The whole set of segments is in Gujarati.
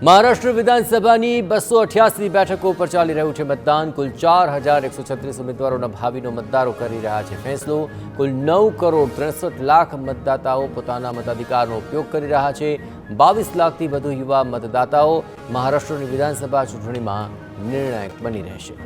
મહારાષ્ટ્ર વિધાનસભાની 288 બેઠકો પર ચાલી રહ્યું છે મતદાન। કુલ 4136 ઉમેદવારોના ભાવિનો મતદારો કરી રહ્યા છે ફેસલો। કુલ 9,63,00,000 મતદાતાઓ પોતાના મતાધિકારનો ઉપયોગ કરી રહ્યા છે। 22 લાખથી વધુ યુવા મતદાતાઓ મહારાષ્ટ્રની વિધાનસભા ચૂંટણીમાં નિર્ણાયક બની રહેશે।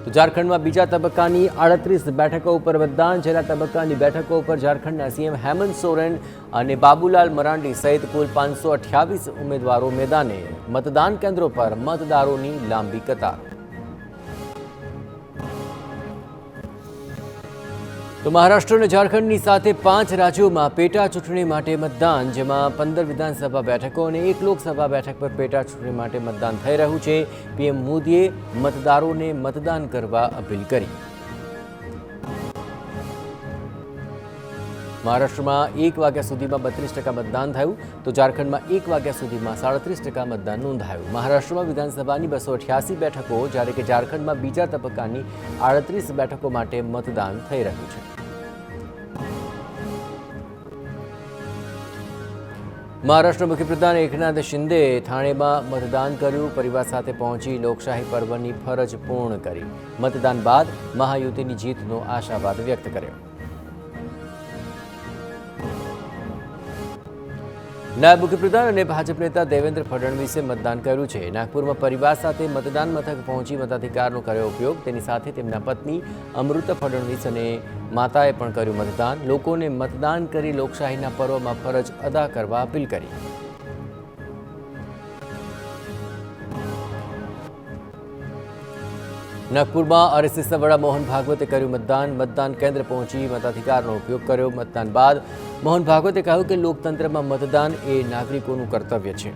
તો ઝારખંડમાં બીજા તબક્કાની 38 બેઠકો ઉપર મતદાન। છેલ્લા તબક્કાની બેઠકો ઉપર ઝારખંડના સીએમ હેમંત સોરેન અને બાબુલાલ મરાંડી સહિત કુલ 528 ઉમેદવારો મેદાને। મતદાન કેન્દ્રો પર મતદારોની લાંબી કતાર। તો મહારાષ્ટ્ર અને ઝારખંડની સાથે 5 રાજ્યોમાં પેટા ચૂંટણી માટે મતદાન, જેમાં 15 વિધાનસભા બેઠકો અને 1 લોકસભા બેઠક પર પેટા ચૂંટણી માટે મતદાન થઈ રહ્યું છે। પીએમ મોદીએ મતદારોને મતદાન કરવા અપીલ કરી। મહારાષ્ટ્રમાં 1 વાગ્યા સુધીમાં 32% મતદાન થયું, તો ઝારખંડમાં 1 વાગ્યા સુધીમાં 37% મતદાન નોંધાયું। મહારાષ્ટ્રમાં વિધાનસભાની 288 બેઠકો, જ્યારે કે ઝારખંડમાં બીજા તબક્કાની 38 બેઠકો માટે મતદાન થઈ રહ્યું છે। મહારાષ્ટ્ર મુખ્યપ્રધાન એકનાથ શિંદે થાણેમાં મતદાન કર્યું। પરિવાર સાથે પહોંચી લોકશાહી પર્વની ફરજ પૂર્ણ કરી। મતદાન બાદ મહાયુતિની જીતનો આશાવાદ વ્યક્ત કર્યો। નાયબ મુખ્યપ્રધાન અને ભાજપ નેતા દેવેન્દ્ર ફડણવીસે મતદાન કર્યું છે। નાગપુરમાં પરિવાર સાથે મતદાન મથક પહોંચી મતાધિકારનો કર્યો ઉપયોગ। તેની સાથે તેમના પત્ની અમૃતા ફડણવીસ અને માતાએ પણ કર્યું મતદાન। લોકોને મતદાન કરી લોકશાહીના પર્વમાં ફરજ અદા કરવા અપીલ કરી। નાગપુરમાં આરએસએસના વડા મોહન ભાગવતે કર્યું મતદાન। મતદાન કેન્દ્ર પહોંચી મતાધિકારનો ઉપયોગ કર્યો। મતદાન બાદ મોહન ભાગવતે કહ્યું કે લોકતંત્રમાં મતદાન એ નાગરિકોનું કર્તવ્ય છે।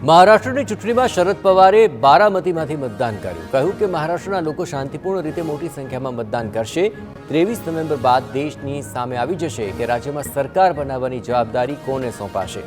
મહારાષ્ટ્રની ચૂંટણીમાં શરદ પવારે બારામતીમાંથી મતદાન કર્યું। કહ્યું કે મહારાષ્ટ્રના લોકો શાંતિપૂર્ણ રીતે મોટી સંખ્યામાં મતદાન કરશે। 23 નવેમ્બર બાદ દેશની સામે આવી જશે કે રાજ્યમાં સરકાર બનાવવાની જવાબદારી કોને સોંપાશે।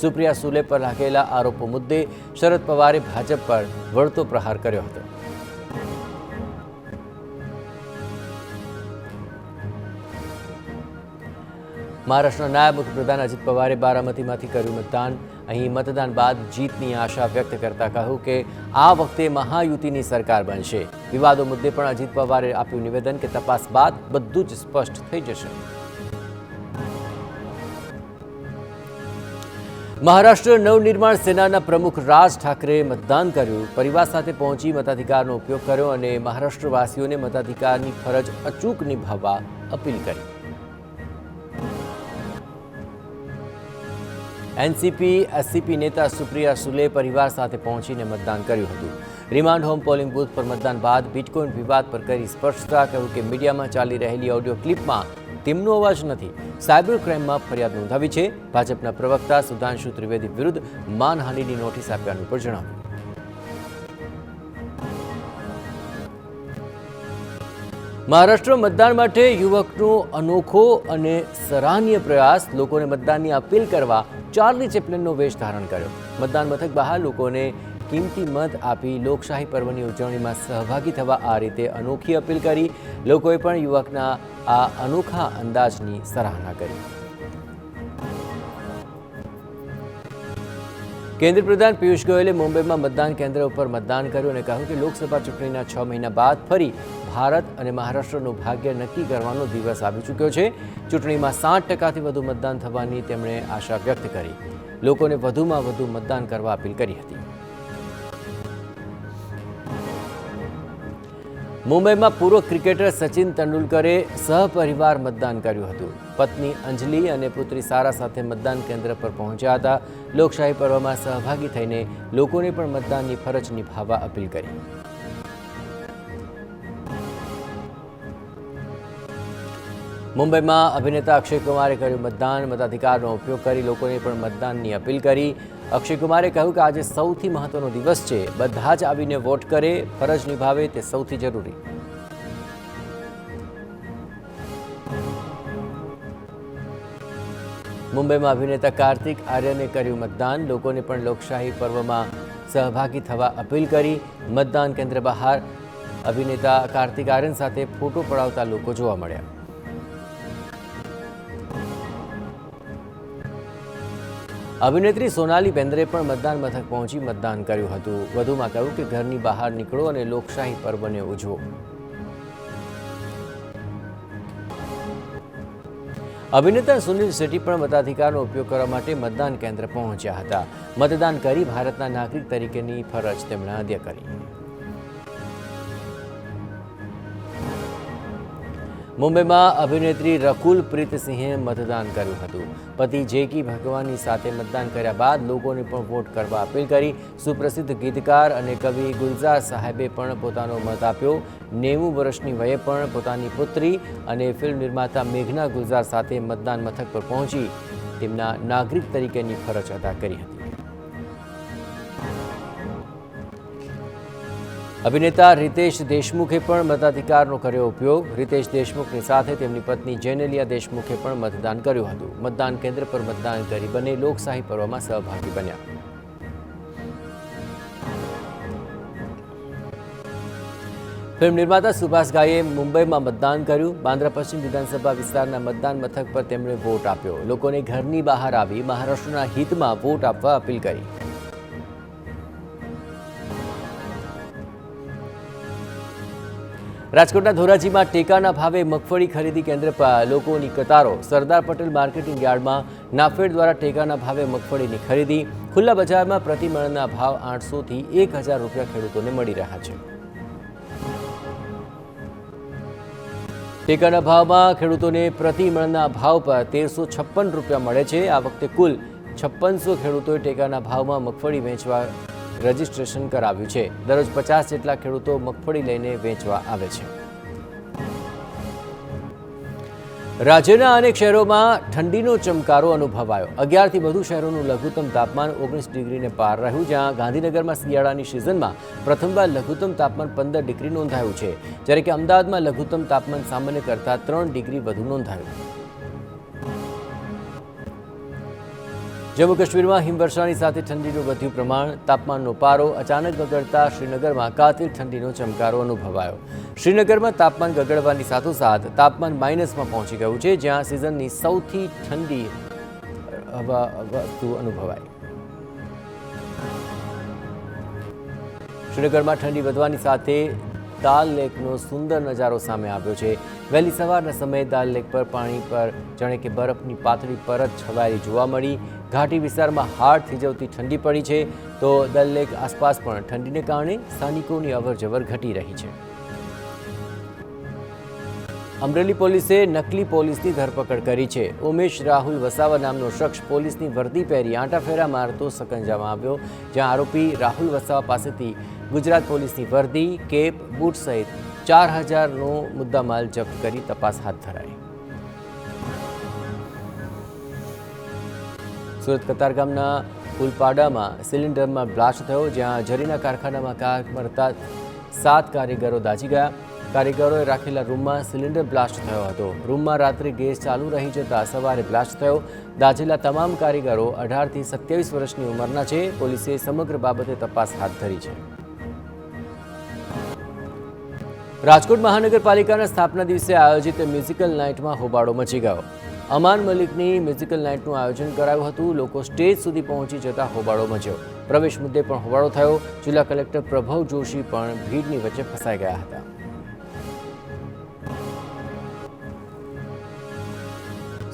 સુપ્રિયા સુલે પર લાગેલા આરોપો મુદ્દે શરદ પવારે ભાજપ પર વળતો પ્રહાર કર્યો હતો। મહારાષ્ટ્રના નાયબ મુખ્યપ્રધાન અજીત પવારે બારામતીમાંથી કર્યું મતદાન। અહીં મતદાન બાદ જીતની આશા વ્યક્ત કરતા કહ્યું કે આ વખતે મહાયુતિની સરકાર બનશે। વિવાદો મુદ્દે પણ અજીત પવારે આપ્યું નિવેદન કે તપાસ બાદ બધું જ સ્પષ્ટ થઈ જશે। મહારાષ્ટ્ર નવનિર્માણ સેનાના પ્રમુખ રાજ ઠાકરેએ મતદાન કર્યું। પરિવાર સાથે પહોંચી મતાધિકારનો ઉપયોગ કર્યો અને મહારાષ્ટ્રવાસીઓને મતાધિકારની ફરજ અચૂક નિભાવવા અપીલ કરી। એનસીપી એસસીપી નેતા સુપ્રિયા સુલે પરિવાર સાથે પહોંચીને મતદાન કર્યું હતું। રિમાન્ડ હોમ પોલિંગ બૂથ પર મતદાન બાદ બિટકોઇન વિવાદ પર કરી સ્પષ્ટતા। કહ્યું કે મીડિયામાં ચાલી રહેલી ઓડિયો ક્લિપમાં તેમનો અવાજ નથી। સાયબર ક્રાઇમમાં ફરિયાદ નોંધાવી છે। ભાજપના પ્રવક્તા સુધાંશુ ત્રિવેદી વિરુદ્ધ માનહાનિની નોટિસ આપ્યાનું પણ જણાવ્યું। મહારાષ્ટ્ર મતદાન માટે યુવકનો અનોખો અને સરાહનીય પ્રયાસ। લોકોને મતદાનની અપીલ કરવા ચાર્લી ચેપ્લિનનો વેશ ધારણ કર્યો। મતદાન મથક બહાર લોકોને કિંમતી મત આપી લોકશાહી પર્વની ઉજવણીમાં સહભાગી થવા આ રીતે અનોખી અપીલ કરી। લોકોએ પણ યુવકના આ અનોખા અંદાજની સરાહના કરી। કેન્દ્રીય પ્રધાન પિયુષ ગોયલે મુંબઈમાં મતદાન કેન્દ્ર ઉપર મતદાન કર્યું અને કહ્યું કે લોકસભા ચૂંટણીના 6 મહિના બાદ ફરી ભારત અને મહારાષ્ટ્રનું ભાગ્ય નક્કી કરવાનો દિવસ આવી ચૂક્યો છે। ચૂંટણીમાં 60%થી વધુ મતદાન થવાની તેમણે આશા વ્યક્ત કરી। લોકોને વધુમાં વધુ મતદાન કરવા અપીલ કરી હતી। મુંબઈમાં પૂર્વ ક્રિકેટર સચિન તેંડુલકરે સહપરિવાર મતદાન કર્યું હતું। પત્ની અંજલિ અને પુત્રી સારા સાથે મતદાન કેન્દ્ર પર પહોંચ્યા હતા। લોકશાહી પર્વમાં સહભાગી થઈને લોકોને પણ મતદાનની ફરજ નિભાવવા અપીલ કરી। મુંબઈમાં અભિનેતા અક્ષય કુમારે કર્યું મતદાન। મતાધિકારનો ઉપયોગ કરી લોકોને પણ મતદાનની અપીલ કરી। અક્ષય કુમારે કહ્યું કે આજે સૌથી મહત્વનો દિવસ છે। બધા જ આવીને વોટ કરે, ફરજ નિભાવે તે સૌથી જરૂરી। મુંબઈમાં અભિનેતા કાર્તિક આર્યને કર્યું મતદાન। લોકોને પણ લોકશાહી પર્વમાં સહભાગી થવા અપીલ કરી। મતદાન કેન્દ્ર બહાર અભિનેતા કાર્તિક આર્યન સાથે ફોટો પડાવતા લોકો જોવા મળ્યા. અભિનેત્રી સોનાલી બેન્દ્રે પણ મતદાન મથક પહોંચી મતદાન કર્યું હતું. વધુમાં કહ્યું કે ઘરની બહાર નીકળો અને લોકશાહી પર્વને ઉજવો. અભિનેતા સુનિલ શેટ્ટી પણ મતાધિકારનો ઉપયોગ કરવા માટે મતદાન કેન્દ્ર પહોંચ્યા હતા. મતદાન કરી ભારતના નાગરિક તરીકેની ફરજ તેમણે અદા કરી. મુંબઈમાં અભિનેત્રી રકુલ પ્રીત સિંહે મતદાન કર્યું હતું. પતિ જેકી ભગવાનની સાથે મતદાન કર્યા બાદ લોકોને પણ વોટ કરવા અપીલ કરી. સુપ્રસિદ્ધ ગીતકાર અને કવિ ગુલઝાર સાહેબે પણ પોતાનો મત આપ્યો. 90 વર્ષની વયે પણ પોતાની પુત્રી અને ફિલ્મ નિર્માતા મેઘના ગુલઝાર સાથે મતદાન મથક પર પહોંચી તેમના નાગરિક તરીકેની ફરજ અદા કરી હતી. અભિનેતા રિતેશ દેશમુખે પણ મતાધિકારનો કર્યો ઉપયોગ. રિતેશ દેશમુખની સાથે તેમની પત્ની જેનેલિયા દેશમુખે પણ મતદાન કર્યું હતું. મતદાન કેન્દ્ર પર મતદાન કરી બંને લોકશાહી પર્વમાં સહભાગી બન્યા. ફિલ્મ નિર્માતા સુભાષ ઘાઈએ મુંબઈમાં મતદાન કર્યું. બાંદ્રા પશ્ચિમ વિધાનસભા વિસ્તારના મતદાન મથક પર તેમણે વોટ આપ્યો. લોકોને ઘરની બહાર આવી મહારાષ્ટ્રના હિતમાં વોટ આપવા અપીલ કરી. રાજકોટના ધોરાજીમાં ટેકાના ભાવે મગફળી ખરીદી કેન્દ્ર પર લોકોની કતારો. સરદાર પટેલ માર્કેટિંગ યાર્ડમાં નાફેડ દ્વારા ટેકાના ભાવે મગફળીની ખરીદી. ખુલ્લા બજારમાં પ્રતિમણના ભાવ 800 થી 1000 રૂપિયા ખેડૂતોને મળી રહ્યા છે. ટેકાના ભાવમાં ખેડૂતોને પ્રતિમણના ભાવ પર 1356 રૂપિયા મળે છે. આ વખતે કુલ 5600 ખેડૂતોએ ટેકાના ભાવમાં મગફળી વેચવા રજીસ્ટ્રેશન કરાવ્યું છે. દરરોજ 50 જેટલા ખેડૂતો મગફળી લઈને વેચવા આવે છે. રાજ્યના અનેક શહેરોમાં ઠંડીનો ચમકારો અનુભવાયો. 11 થી વધુ શહેરોનું લઘુત્તમ તાપમાન 19 ડિગ્રીને પાર રહ્યું. જ્યાં ગાંધીનગરમાં શિયાળાની સિઝનમાં પ્રથમવાર લઘુત્તમ તાપમાન 15 ડિગ્રી નોંધાયું છે, જ્યારે કે અમદાવાદમાં લઘુત્તમ તાપમાન સામાન્ય કરતાં 3 ડિગ્રી વધુ નોંધાયું. જમ્મુ કાશ્મીરમાં હિમવર્ષાની સાથે ઠંડીનું વધ્યું પ્રમાણ. તાપમાનનો પારો અચાનક ગગડતા શ્રીનગરમાં કાતિલ ઠંડીનો ચમકારો અનુભવાયો. શ્રીનગરમાં તાપમાન ગગડવાની સાથોસાથ તાપમાન માઇનસમાં પહોંચી ગયું છે, જ્યાં સિઝનની સૌથી ઠંડી વસ્તુ અનુભવાઈ. શ્રીનગરમાં ઠંડી વધવાની સાથે દાલ લેકનો સુંદર નજારો સામે આવ્યો છે. વહેલી સવારના સમયે દાલ લેક પર પાણી પર જાણે કે બરફની પાતળી પરત છવાયેલી જોવા મળી. ઘાટી વિસ્તારમાં હાડ થીજવતી ઠંડી પડી છે, તો દલ લેક આસપાસ પણ ઠંડીને કારણે સ્થાનિકોની અવરજવર ઘટી રહી છે. અમરેલી પોલીસે નકલી પોલીસની ધરપકડ કરી છે. ઉમેશ રાહુલ વસાવા નામનો શખ્સ પોલીસની વર્દી પહેરી આંટાફેરા મારતો સકંજામાં આવ્યો, જ્યાં આરોપી રાહુલ વસાવા પાસેથી ગુજરાત પોલીસની વર્દી, કેપ, બૂટ સહિત 4000નો મુદ્દામાલ જપ્ત કરી તપાસ હાથ ધરાઈ. સુરત કતારગામના પુલપાડામાં સિલિન્ડરમાં બ્લાસ્ટ થયો, જ્યાં જરીના કારખાનામાં કામ કરતા 7 કારીગરો દાઝી ગયા. કારીગરોએ રાખેલા રૂમમાં સિલિન્ડર બ્લાસ્ટ થયો હતો. રૂમમાં રાત્રે ગેસ ચાલુ રહી જતા સવારે બ્લાસ્ટ થયો. દાઝેલા તમામ કારીગરો 18 થી 27 વર્ષની ઉંમરના છે. પોલીસે સમગ્ર બાબતે તપાસ હાથ ધરી છે. રાજકોટ મહાનગરપાલિકાના સ્થાપના દિવસે આયોજિત મ્યુઝિકલ નાઇટમાં હોબાળો મચી ગયો. અમાન મલિકની મ્યુઝિકલ નાઇટનું આયોજન કરાયું હતું. લોકો સ્ટેજ સુધી પહોંચી જતા હોબાળો મચ્યો. પ્રવેશ મુદ્દે પણ હોબાળો થયો. જિલ્લા કલેક્ટર પ્રભવ જોશી પણ ભીડની વચ્ચે ફસાઈ ગયા હતા.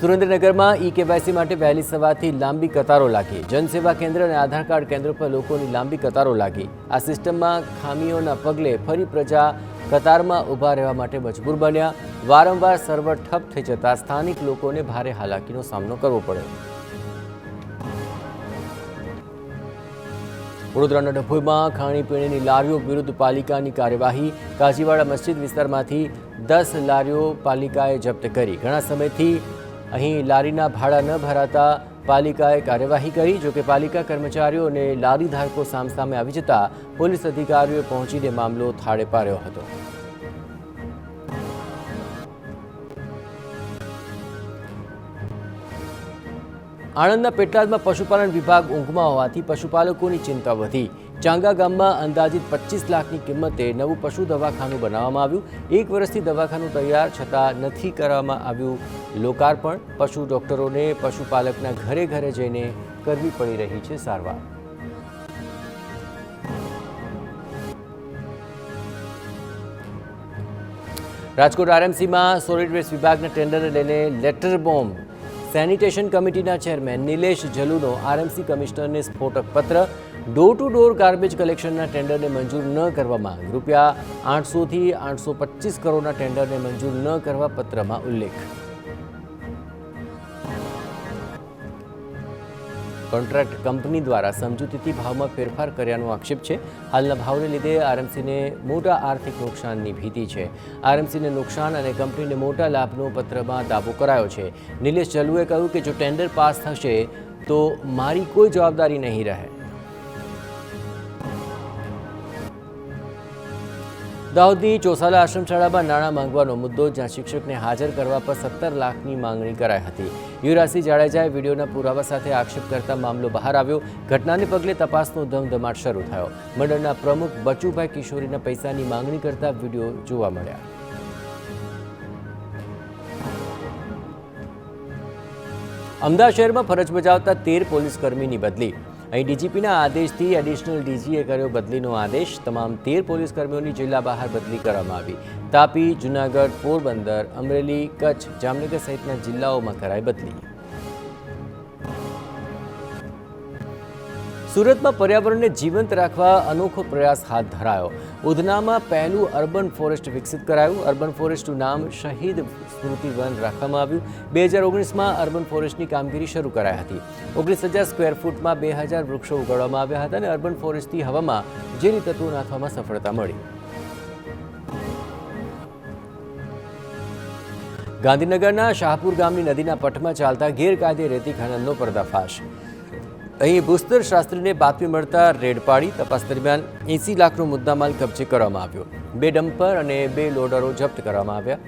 સુરેન્દ્રનગરમાં ઈ-કેવાયસી માટે વહેલી સવારથી લાંબી કતારો લાગી. જનસેવા કેન્દ્ર અને આધાર કાર્ડ કેન્દ્ર પર લોકોની લાંબી કતારો લાગી. આ સિસ્ટમમાં ખામીઓના પગલે ફરી પ્રજા કતારમાં ઊભા રહેવા માટે મજબૂર બન્યા. વારંવાર સર્વર ઠપ થઈ જતા સ્થાનિક લોકોને ભારે હાલાકીનો સામનો કરવો પડ્યો. વડોદરાના ડભોઈમાં ખાણીપીણીની લારીઓ વિરુદ્ધ પાલિકાની કાર્યવાહી. કાજીવાડા મસ્જિદ વિસ્તારમાંથી 10 લારીઓ પાલિકાએ જપ્ત કરી. ઘણા સમયથી અહીં લારીના ભાડા ન ભરાતા પાલિકાએ કાર્યવાહી કરી. જોકે પાલિકા કર્મચારીઓ અને લારી ધારકો સામસામે આવી જતા પોલીસ અધિકારીઓએ પહોંચીને મામલો થાળે પાડ્યો હતો. આણંદના પેટલાદમાં પશુપાલન વિભાગ ઊંઘમાં હોવાથી પશુપાલકોની ચિંતા વધી. ચાંગા ગામમાં અંદાજિત 25 લાખની કિંમતે નવું પશુ દવાખાનું બનાવવામાં આવ્યું. 1 વર્ષથી દવાખાનું તૈયાર છતાં નથી કરવામાં આવ્યું લોકાર્પણ. પશુ ડોક્ટરોને પશુપાલકના ઘરે ઘરે જઈને કરવી પડી રહી છે સારવાર. રાજકોટ આરએમસીમાં સોલિડ વેસ્ટ વિભાગના ટેન્ડરને લઈને લેટર બોમ્બ. સેનિટેશન કમિટીના ચેરમેન નિલેશ જલુનો આરએમસી કમિશનરને સ્ફોટક પત્ર. ડોર ટુ ડોર ગાર્બેજ કલેક્શનના ટેન્ડરને મંજૂર ન કરવા માંગ. રૂપિયા 800થી 825 કરોડના ટેન્ડરને મંજૂર ન કરવા પત્રમાં ઉલ્લેખ. કોન્ટ્રાક્ટ કંપની દ્વારા સમજૂતીથી ભાવમાં ફેરફાર કર્યાનો આક્ષેપ છે. હાલના ભાવને લીધે આરએમસીને મોટા આર્થિક નુકસાનની ભીતિ છે. આરએમસીને નુકસાન અને કંપનીને મોટા લાભનો પત્રમાં દાવો કરાયો છે. નિલેશ જલુએ કહ્યું કે જો ટેન્ડર પાસ થશે તો મારી કોઈ જવાબદારી નહીં રહે. દાહોદની ચોસાલા આશ્રમશાળામાં નાણાં માંગવાનો મુદ્દો, જ્યાં શિક્ષકને હાજર કરવા પર 17 લાખની માંગણી કરાઈ હતી. યુવરાજસિંહ જાડેજાએ વિડીયોના પુરાવા સાથે આક્ષેપ કરતા મામલો બહાર આવ્યો. ઘટનાને પગલે તપાસનો ધમધમાટ શરૂ થયો. મંડળના પ્રમુખ બચુભાઈ કિશોરીના પૈસાની માંગણી કરતા વિડીયો જોવા મળ્યા. અમદાવાદ શહેરમાં ફરજ બજાવતા 13 પોલીસકર્મીની બદલી. અહીં ડીજીપીના આદેશથી એડિશનલ ડીજીએ કર્યો બદલીનો આદેશ. તમામ 13 પોલીસકર્મીઓની જિલ્લા બહાર બદલી કરવામાં આવી. તાપી, જૂનાગઢ, પોરબંદર, અમરેલી, કચ્છ, જામનગર સહિતના જિલ્લાઓમાં કરાઈ બદલી. સુરતમાં પર્યાવરણને જીવંત રાખવા અનોખો પ્રયાસ હાથ ધરાયો. ઉધનામાં પહેલું અર્બન ફોરેસ્ટ વિકસિત કરાયું. અર્બન ફોરેસ્ટનું નામ શહીદ સ્મૃતિ વન રાખવામાં આવ્યું. 2019માં અર્બન ફોરેસ્ટની કામગીરી શરૂ કરાઈ હતી. 19,000 સ્ક્વેર ફૂટમાં 2,000 વૃક્ષો ઉગાડવામાં આવ્યા હતા અને અર્બન ફોરેસ્ટથી હવામાં ઝેરી તત્વો નાથવામાં સફળતા મળી. ગાંધીનગરના શાહપુર ગામની નદીના પટમાં ચાલતા ગેરકાયદે રેતી ખનનનો પર્દાફાશ. અહીં ભૂસ્તર શાસ્ત્રીને બાતમી મળતા રેડ પાડી તપાસ દરમિયાન 80 લાખનો મુદ્દામાલ કબજે કરવામાં આવ્યો. 2 ડમ્પર અને 2 લોડરો જપ્ત કરવામાં આવ્યા.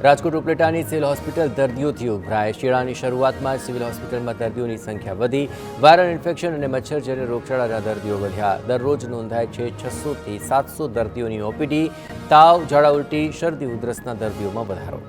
રાજકોટ ઉપલેટાની સિવિલ હોસ્પિટલ દર્દીઓથી ઉભરાય. શિયાળાની શરૂઆતમાં જ સિવિલ હોસ્પિટલમાં દર્દીઓની સંખ્યા વધી. વાયરલ ઇન્ફેક્શન અને મચ્છરજન્ય રોગચાળાના દર્દીઓ વધ્યા. દરરોજ નોંધાય છે 600થી 700 દર્દીઓની ઓપીડી. તાવ, ઝાડા ઉલટી, શરદી ઉધરસના દર્દીઓમાં વધારો.